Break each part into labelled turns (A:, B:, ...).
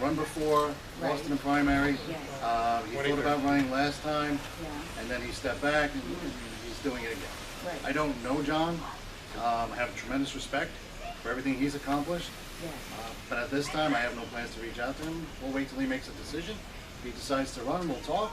A: run before, lost in the primary. He thought about running last time, and then he stepped back, and he's doing it again.
B: Right.
A: I don't know John. I have tremendous respect for everything he's accomplished. But at this time, I have no plans to reach out to him. We'll wait till he makes a decision. If he decides to run, we'll talk.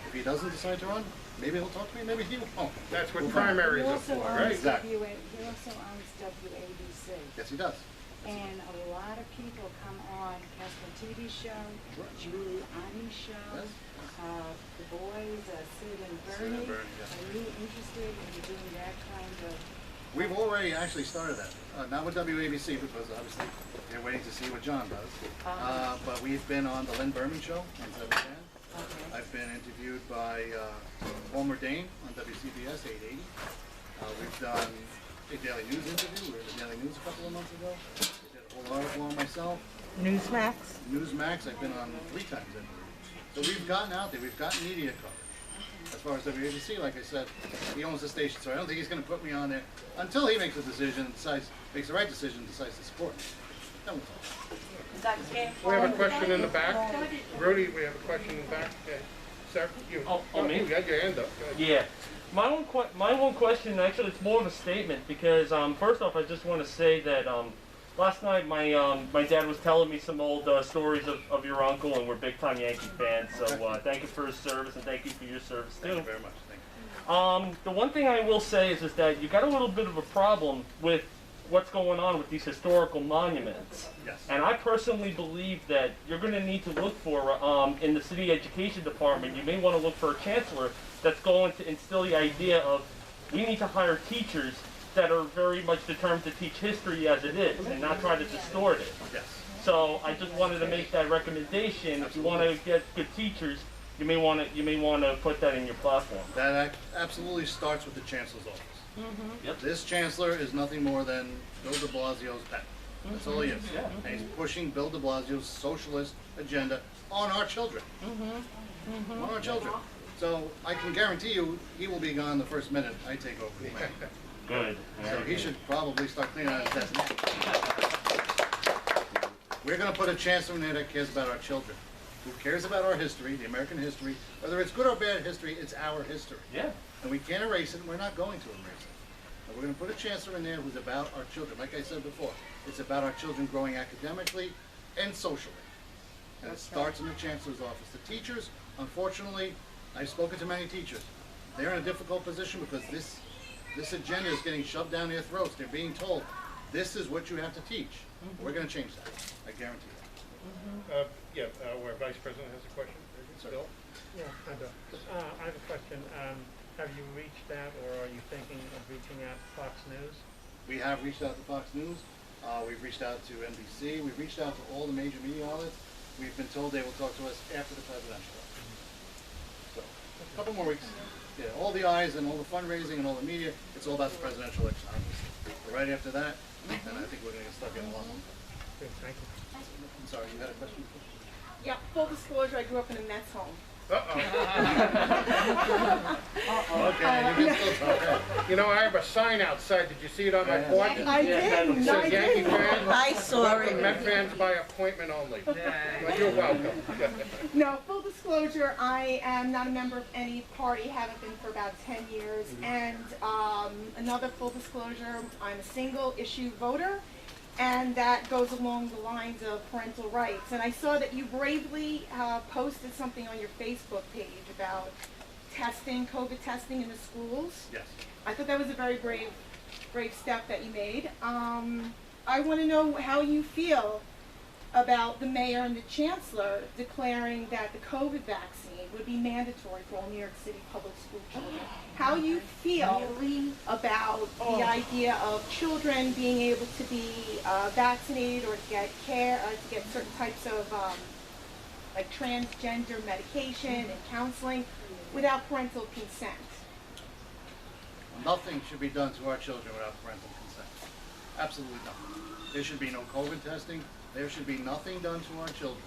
A: If he doesn't decide to run, maybe he'll talk to me, maybe he won't.
C: That's what primaries are for, right?
A: Exactly.
B: He also owns WABC.
A: Yes, he does.
B: And a lot of people come on Casper TV show, Giuliani show, the boys, Sid and Bernie. Are you interested in doing that kind of?
A: We've already actually started that. Not with WABC, because obviously they're waiting to see what John does. But we've been on the Lynn Berman show on 7 I've been interviewed by Homer Dane on WCBS 880. We've done a Daily News interview. We were in the Daily News a couple of months ago. We did a whole article on myself.
D: Newsmax?
A: Newsmax, I've been on 3 times interviewed. So we've gotten out there. We've gotten media coverage. As far as WABC, like I said, he owns the station, so I don't think he's going to put me on there until he makes a decision, makes the right decision, and decides to support me. Then we'll talk.
C: We have a question in the back. Rudy, we have a question in the back. Okay. Sir, you.
E: Me?
C: You got your hand up.
E: Yeah. My one question, actually, it's more of a statement because first off, I just want to say that last night my dad was telling me some old stories of your uncle, and we're big time Yankee fans. So thank you for his service and thank you for your service too.
A: Thank you very much. Thank you.
E: The one thing I will say is that you got a little bit of a problem with what's going on with these historical monuments.
A: Yes.
E: And I personally believe that you're going to need to look for, in the city education department, you may want to look for a chancellor that's going to instill the idea of we need to hire teachers that are very much determined to teach history as it is and not try to distort it.
A: Yes.
E: So I just wanted to make that recommendation. If you want to get good teachers, you may want to put that in your platform.
A: That absolutely starts with the chancellor's office.
E: Yep.
A: This chancellor is nothing more than Bill de Blasio's pet. That's all he is. And he's pushing Bill de Blasio's socialist agenda on our children. On our children. So I can guarantee you he will be gone the first minute I take over the land.
E: Good.
A: So he should probably start cleaning out his desk now. We're going to put a chancellor in there that cares about our children. Who cares about our history, the American history. Whether it's good or bad history, it's our history.
E: Yeah.
A: And we can't erase it, and we're not going to erase it. And we're going to put a chancellor in there who's about our children. Like I said before, it's about our children growing academically and socially. And it starts in the chancellor's office. The teachers, unfortunately, I've spoken to many teachers. They're in a difficult position because this agenda is getting shoved down their throats. They're being told, this is what you have to teach. We're going to change that. I guarantee that.
C: Where Vice President has a question. Bill?
F: Yeah, I have a question. Have you reached out, or are you thinking of reaching out to Fox News?
A: We have reached out to Fox News. We've reached out to NBC. We've reached out to all the major media outlets. We've been told they will talk to us after the presidential election. So, a couple more weeks. Yeah, all the eyes and all the fundraising and all the media, it's all about the presidential election, obviously. But right after that, then I think we're going to start getting a lot more.
F: Good, thank you.
A: I'm sorry, you had a question?
G: Yeah, full disclosure, I grew up in a Mets home.
A: Okay, you can still talk.
C: You know, I have a sign outside. Did you see it on my porch?
G: I did.
C: It says Yankee fans.
D: I saw it.
C: Met fans by appointment only. Well, you're welcome.
G: No, full disclosure, I am not a member of any party, haven't been for about 10 years. And another full disclosure, I'm a single issue voter, and that goes along the lines of parental rights. And I saw that you bravely posted something on your Facebook page about testing, COVID testing in the schools.
A: Yes.
G: I thought that was a very brave step that you made. I want to know how you feel about the mayor and the chancellor declaring that the COVID vaccine would be mandatory for all New York City public school children. How you feel about the idea of children being able to be vaccinated or to get care, to get certain types of like transgender medication and counseling without parental consent?
A: Nothing should be done to our children without parental consent. Absolutely nothing. There should be no COVID testing. There should be nothing done to our children,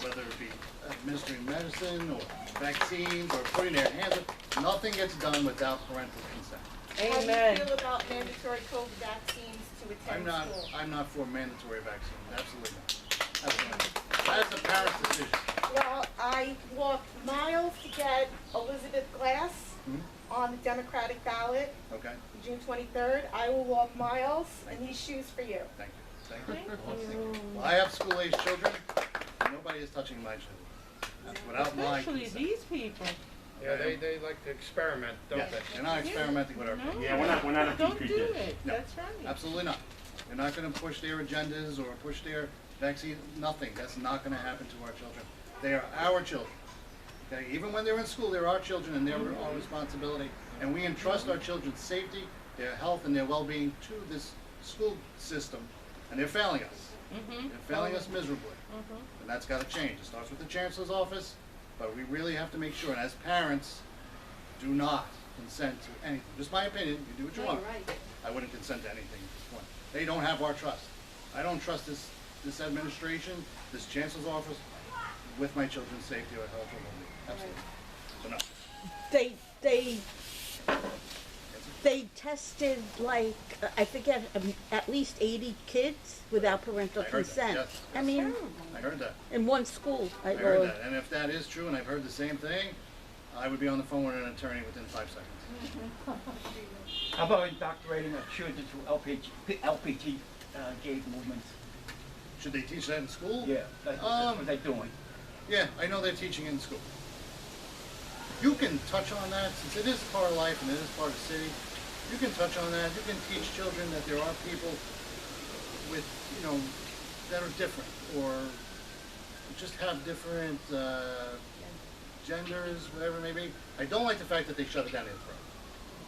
A: whether it be administering medicine or vaccines or putting their hands up. Nothing gets done without parental consent.
G: Amen. How do you feel about mandatory COVID vaccines to attend school?
A: I'm not for mandatory vaccines. Absolutely not. Absolutely not. That's a parent's decision.
G: Well, I walked miles to get Elizabeth Glass on the Democratic ballot,
A: Okay,
G: June 23rd. I will walk miles in these shoes for you.
A: thank you, thank you. Well, I have school-age children, nobody is touching my children. Without my
D: Especially
A: consent.
D: these people.
C: Yeah, they like to experiment, don't
A: Yes,
C: they?
A: they're not experimenting with our kids.
E: Yeah, we're not a
D: Don't
E: petri
D: do
E: dish.
D: it,
A: No.
D: that's right.
A: Absolutely not. They're not gonna push their agendas or push their vaccine, nothing. That's not gonna happen to our children. They are our children. Okay, even when they're in school, they're our children and they're our responsibility. And we entrust our children's safety, their health, and their well-being to this school system, and they're failing us. They're failing us miserably. And that's gotta change. It starts with the chancellor's office, but we really have to make sure, and as parents, do not consent to anything. Just my opinion, you do what you want. I wouldn't consent to anything at this point. They don't have our trust. I don't trust this administration, this chancellor's office, with my children's safety or health or well-being. Absolutely. So no.
H: They tested like, I forget, at least 80 kids without parental
A: I heard that,
H: consent.
A: yes,
H: I
A: yes.
H: mean,
A: I heard that.
H: in one school.
A: I heard that. And if that is true, and I've heard the same thing, I would be on the phone with an attorney within 5 seconds.
I: How about indoctrinating our children through LPT gate movements?
A: Should they teach that in school?
I: Yeah, that's what they're doing.
A: Yeah, I know they're teaching in school. You can touch on that, since it is part of life and it is part of the city. You can touch on that. You can teach children that there are people with, that are different, or just have different genders, whatever it may be. I don't like the fact that they shove it down their throat.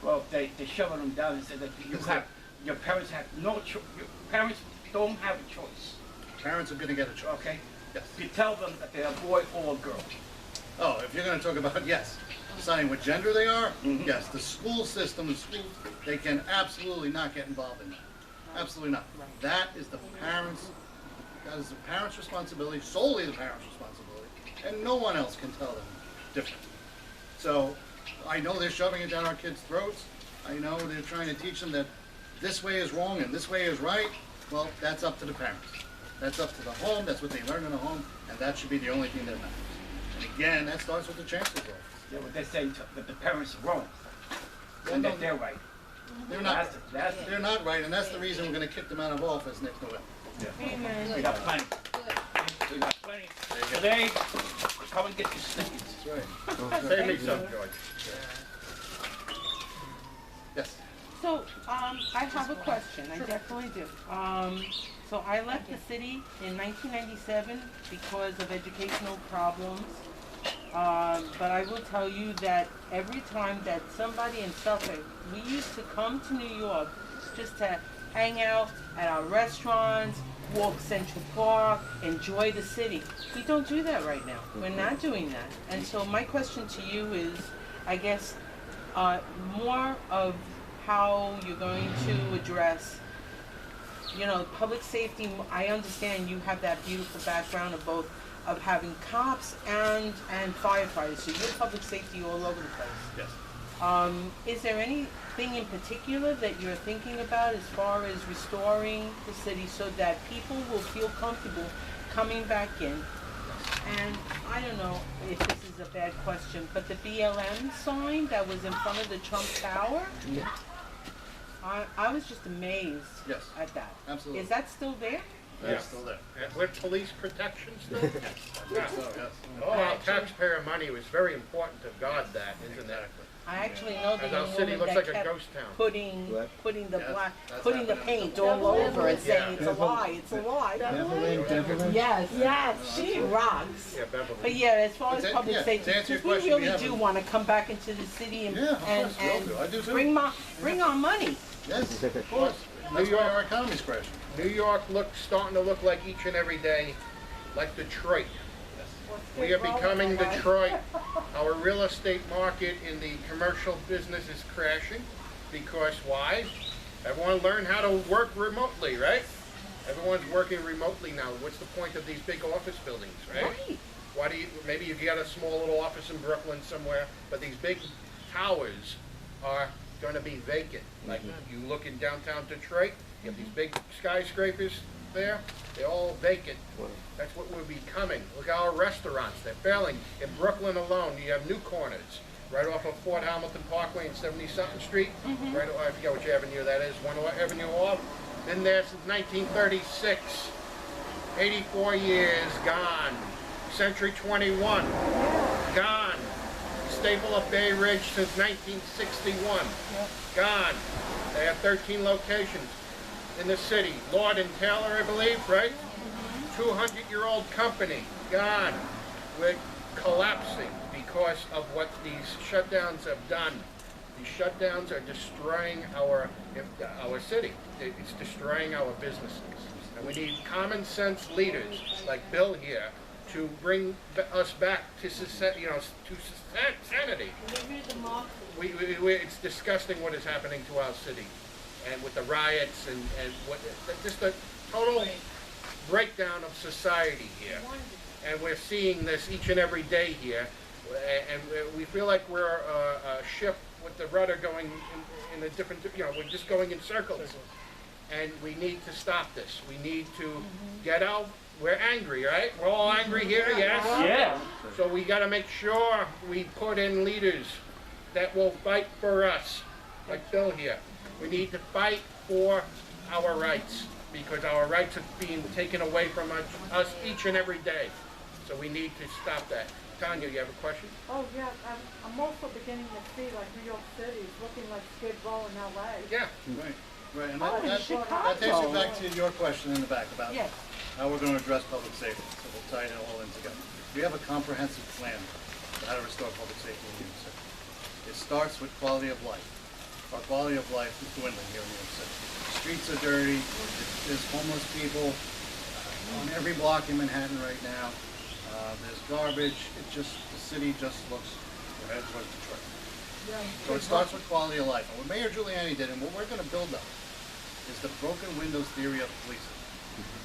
I: Well, they shoving them down and said that your parents have no choice. Your parents don't have a choice.
A: Parents are going to get a choice.
I: Okay?
A: Yes.
I: You tell them that they're a boy or a girl.
A: Oh, if you're going to talk about, yes, deciding what gender they are, yes, the school system, they can absolutely not get involved in that. Absolutely not. That is the parents' responsibility, solely the parents' responsibility, and no one else can tell them different. So, I know they're shoving it down our kids' throats. I know they're trying to teach them that this way is wrong and this way is right. Well, that's up to the parents. That's up to the home, that's what they learn in the home, and that should be the only thing that matters. And again, that starts with the chancellor's office.
I: Yeah, but they're saying that the parents are wrong.
A: Well,
I: And
A: no,
I: that they're right.
A: They're not,
I: That's
A: they're not right, and that's the reason we're gonna kick them out of office next November.
D: Amen.
I: We got plenty. We got plenty. Today, come and get your stickers.
A: That's right.
C: Save me some, George.
A: Yes.
D: So, I have a question, I definitely do. So I left the city in 1997 because of educational problems. But I will tell you that every time that somebody in Suffolk, we used to come to New York just to hang out at our restaurants, walk Central Park, enjoy the city. We don't do that right now. We're not doing that. And so my question to you is, I guess, more of how you're going to address, public safety. I understand you have that beautiful background of both, of having cops and firefighters, so you're public safety all over the place.
A: Yes.
D: Is there anything in particular that you're thinking about as far as restoring the city so that people will feel comfortable coming back in? And I don't know if this is a bad question, but the BLM sign that was in front of the Trump Tower, I was just amazed
A: Yes.
D: at that.
A: Absolutely.
D: Is that still there?
A: That's still there.
C: With police protection still?
A: Yes. So, yes.
C: All our taxpayer money was very important to guard that, isn't it?
A: Exactly.
D: I actually know the
C: As our
D: young
C: city
D: woman
C: looks
D: that
C: like a
D: kept
C: ghost town.
D: putting the
A: Yes,
D: black,
A: that's
D: putting the
A: happening.
D: paint all over and saying
C: Yeah.
D: it's a lie, it's a lie. Yes, she rocks.
C: Yeah, Beverly.
D: But yeah, as far
A: But
D: as
A: to-
D: public
A: yeah,
D: safety,
A: to answer your
D: because we
A: question, we
D: really
A: have
D: do
A: a-
D: want to come back into the city and,
A: Yeah, of course, we all do. I do too.
D: bring our money.
A: Yes, of course. That's why our economy's crashing.
C: New York starting to look like each and every day like Detroit. We are becoming Detroit. Our real estate market in the commercial business is crashing because why? Everyone learned how to work remotely, right? Everyone's working remotely now. What's the point of these big office buildings, right?
D: Right.
C: Why do maybe you got a small little office in Brooklyn somewhere, but these big towers are going to be vacant. Like you look in downtown Detroit, you have these big skyscrapers, there, they're all vacant. That's what we're becoming. Look at our restaurants, they're failing. In Brooklyn alone, you have new corners, right off of Fort Hamilton Parkway and 70-something Street. Right, I forget which avenue that is, 1 Avenue off. Been there since 1936. 84 years, gone. Century 21, gone. Staple of Bay Ridge since 1961, gone. They have 13 locations in the city. Lord and Taylor, I believe, right? 200-year-old company, gone. We're collapsing because of what these shutdowns have done. These shutdowns are destroying our city. It's destroying our businesses. And we need common sense leaders like Bill here to bring us back to sanity. It's disgusting what is happening to our city, and with the riots and just a total breakdown of society here. And we're seeing this each and every day here, and we feel like we're a ship with the rudder going in a different, we're just going in circles. And we need to stop this. We need to get out. We're angry, right? We're all angry here, yes?
E: Yeah.
C: So we got to make sure we put in leaders that will fight for us, like Bill here. We need to fight for our rights, because our rights are being taken away from us each and every day. So we need to stop that. Tanya, you have a question?
J: Oh, yeah, I'm also beginning to see like New York City is looking like Skid Row in LA.
C: Yeah.
A: Right, and
J: Oh, in
A: that takes you back to your question in the back about how we're going to address public safety. So we'll tie it all in together. We have a comprehensive plan for how to restore public safety in New York City. It starts with quality of life. Our quality of life is dwindling here in New York City. The streets are dirty. There's homeless people on every block in Manhattan right now. There's garbage. The city just looks, we're headed towards Detroit. So it starts with quality of life. And what Mayor Giuliani did, and what we're going to build up, is the broken windows theory of policing.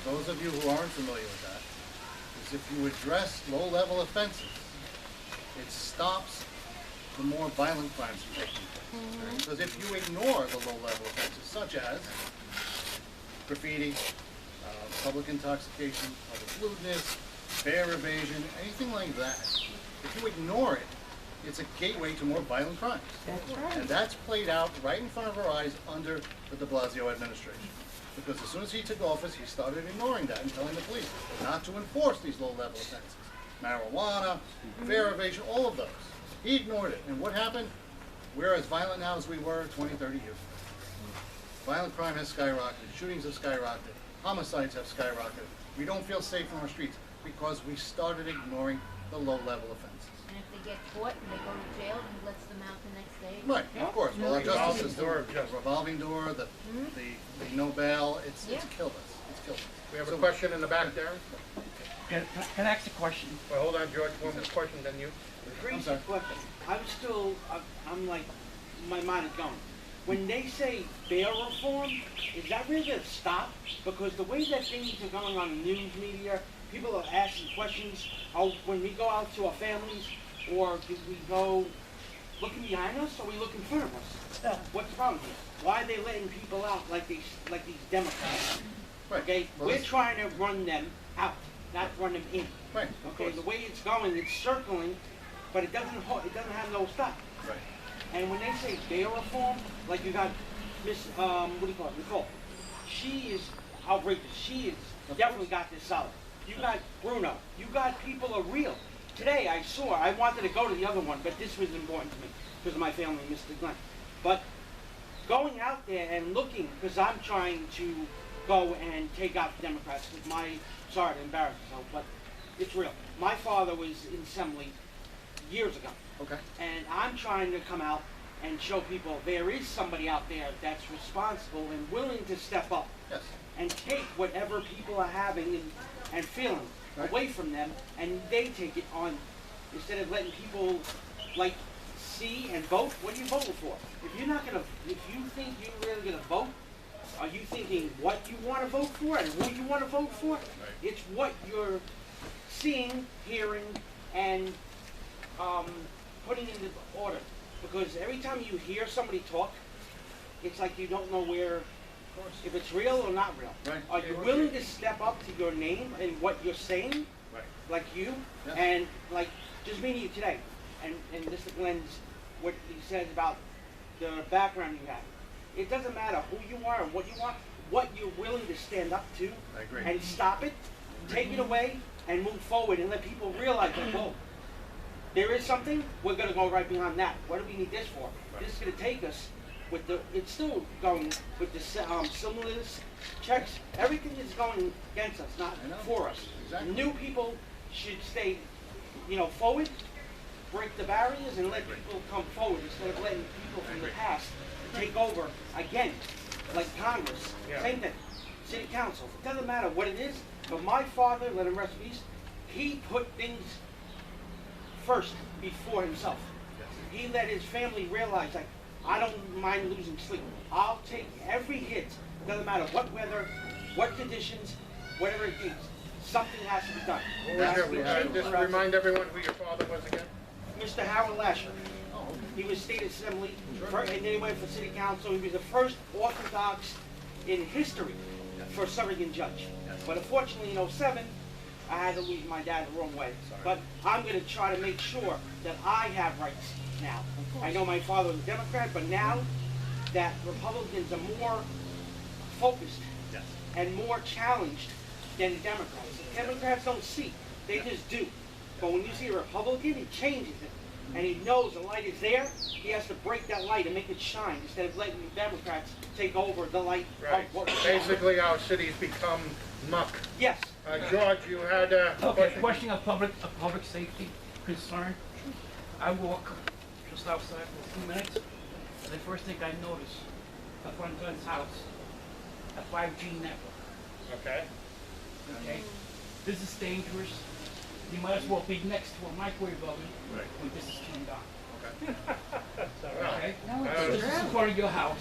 A: Those of you who aren't familiar with that, is if you address low-level offenses, it stops the more violent crimes from taking place. Because if you ignore the low-level offenses, such as graffiti, public intoxication, public lewdness, fare evasion, anything like that, if you ignore it, it's a gateway to more violent crimes.
D: That's right.
A: And that's played out right in front of our eyes under the de Blasio administration. Because as soon as he took office, he started ignoring that and telling the police not to enforce these low-level offenses. Marijuana, fare evasion, all of those. He ignored it. And what happened? We're as violent now as we were 20, 30 years ago. Violent crime has skyrocketed. Shootings have skyrocketed. Homicides have skyrocketed. We don't feel safe in our streets because we started ignoring the low-level offenses.
K: And if they get caught and they go to jail, he lets them out the next day.
A: Right, of course. Well, our justice system,
C: Revolving door,
A: the no bail, it's killed us. It's killed us.
C: We have a question in the back there.
I: Can I ask a question?
C: Well, hold on, George. One more question, then you.
I: Crazy question. I'm like, my mind is going. When they say bail reform, is that really going to stop? Because the way that things are going on in the news media, people are asking questions. When we go out to our families, or do we go looking behind us, or we look in front of us? What's the problem here? Why are they letting people out like these Democrats?
A: Right.
I: Okay,
A: Well,
I: we're trying to run them out, not run them in.
A: Right, of
I: Okay,
A: course.
I: the way it's going, it's circling, but it doesn't have no stop.
A: Right.
I: And when they say bail reform, like you got Miss, what do you call it, Nicole? She is outrageous. She is definitely got this solid. You got Bruno. You got people are real. Today I wanted to go to the other one, but this was important to me because of my family, Mr. Glenn. But going out there and looking, because I'm trying to go and take out the Democrats. Sorry to embarrass myself, but it's real. My father was in assembly years ago.
A: Okay.
I: And I'm trying to come out and show people there is somebody out there that's responsible and willing to step up.
A: Yes.
I: And take whatever people are having and feeling away from them, and they take it on, instead of letting people like see and vote. What are you voting for? If you think you're really gonna vote, are you thinking what you want to vote for and who you want to vote for? It's what you're seeing, hearing, and putting into order. Because every time you hear somebody talk, it's like you don't know where if it's real or not real.
A: Right.
I: Are you willing to step up to your name and what you're saying?
A: Right.
I: Like you,
A: Yeah.
I: and like just meeting you today, and Mr. Glenn's, what he says about the background you have. It doesn't matter who you are and what you are, what you're willing to stand up to
A: I agree.
I: and stop it, take it away, and move forward and let people realize that, whoa, there is something, we're going to go right behind that. What do we need this for?
A: Right.
I: This is going to take us with the, it's still going with the stimulus checks. Everything is going against us, not
A: I know.
I: for us.
A: Exactly.
I: New people should stay, forward, break the barriers, and let people come forward instead of letting people from the past take over again, like Congress.
C: Yeah.
I: Same thing. City Council. It doesn't matter what it is, but my father, let him rest in peace, he put things first before himself. He let his family realize, like, I don't mind losing sleep. I'll take every hit. Doesn't matter what weather, what conditions, whatever it is. Something has to be done.
C: Just remind everyone who your father was again?
I: Mr. Howard Lasher.
A: Oh, okay.
I: He was state assembly, and then he went for city council. He was the first Orthodox in history for surrogate judge. But unfortunately, in '07, I had to lose my dad the wrong way. But I'm going to try to make sure that I have rights now. I know my father was a Democrat, but now that Republicans are more focused and more challenged than the Democrats. The Democrats don't see, they just do. But when you see a Republican, he changes it. And he knows the light is there, he has to break that light and make it shine instead of letting the Democrats take over the light
C: Right.
I: of what
C: Basically, our city's become muck.
I: Yes.
C: George, you had a
L: Okay, question of public safety concern. I walk just outside for a few minutes, and the first thing I notice, up on Glenn's house, a 5G network,
C: Okay.
L: okay? This is dangerous. You might as well be next to a microwave oven when this is turned on. Okay? This is in front of your house.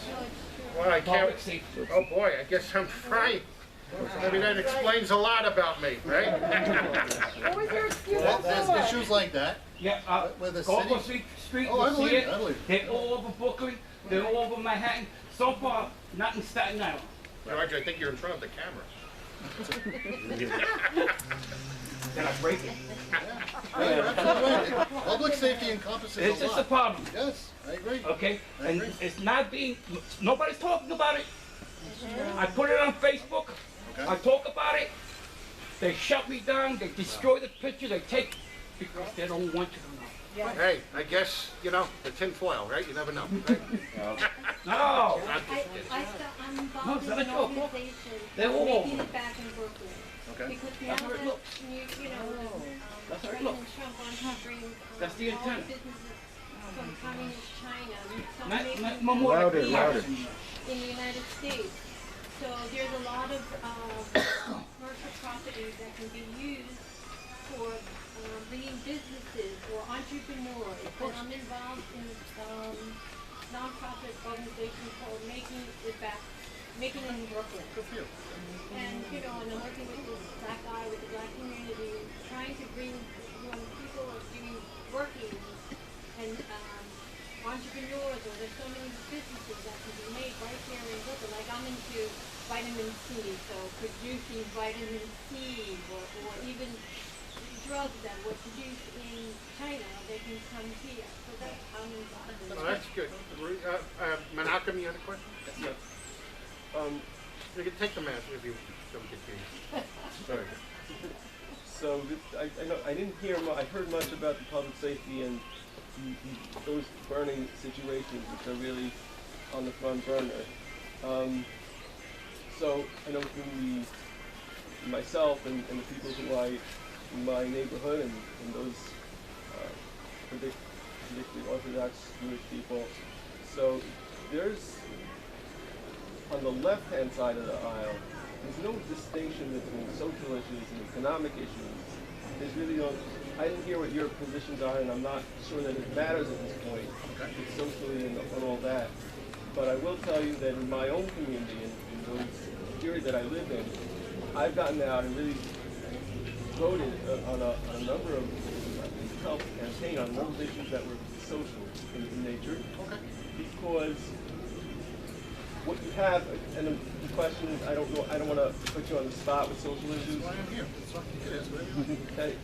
C: Well, I can't.
L: Public safety.
C: Oh boy, I guess I'm right. Maybe that explains a lot about me, right?
J: What was your excuse
A: There's
J: before?
A: issues like that.
L: Yeah,
A: With the
L: go
A: city?
L: up street,
A: Oh, I
L: you'll
A: believe
L: see
A: it, I believe
L: it. They're all over Brooklyn, they're all over Manhattan. So far, not in Staten Island.
C: George, I think you're in front of the camera.
L: Then I break it.
A: Yeah, you're absolutely right. Public safety encompasses
L: It's
A: a
L: just a
A: lot.
L: problem,
A: Yes, I agree.
L: okay?
A: I
L: And
A: agree.
L: it's not being, nobody's talking about it. I put it on Facebook,
A: Okay.
L: I talk about it. They shut me down, they destroy the picture, they take, because they don't want you to know.
C: Hey, I guess, the tin foil, right? You never know, right?
L: No!
K: I'm
L: No,
K: involved
L: it's
K: in
L: not
K: an
L: a joke.
K: organization
L: They're all
K: making
L: over.
K: it back in Brooklyn.
A: Okay.
K: Because now
L: That's how it
K: that,
L: looks. That's how it
K: President
L: looks.
K: Trump wants to bring
L: That's the
K: all
L: intent.
K: businesses from communist China, so
L: Not
K: making
L: more like
K: here
L: here.
K: in the United States. So there's a lot of commercial properties that can be used for bringing businesses or entrepreneurs. And I'm involved in nonprofit organization called Making It in Brooklyn.
A: Good for you.
K: And and I'm working with this black guy, with the black community, trying to bring when people are doing working and entrepreneurs, or there's so many businesses that can be made right here in Brooklyn. Like I'm into vitamin C, so producing vitamin C, or even drugs that were produced in China, they can come here. So that's how I'm involved.
C: Well, that's good. Menachem, you had a question?
M: Yeah.
C: You can take the mask if you don't get confused.
M: Sorry. So I didn't hear. I heard much about the public safety and those burning situations, which are really on the front burner. So I know through myself and the people who in my neighborhood and those particularly Orthodox Jewish people. So there's, on the left-hand side of the aisle, there's no distinction between social issues and economic issues. There's really no, I didn't hear what your positions are, and I'm not sure that it matters at this point, socially and all that. But I will tell you that in my own community, in those areas that I live in, I've gotten out and really voted on a number of, helped campaign on a number of issues that were social in nature. Okay. Because what you have, and the question is, I don't know, I don't want to put you on the spot with social issues.
A: That's why I'm here. That's why you can ask whatever.
M: Okay,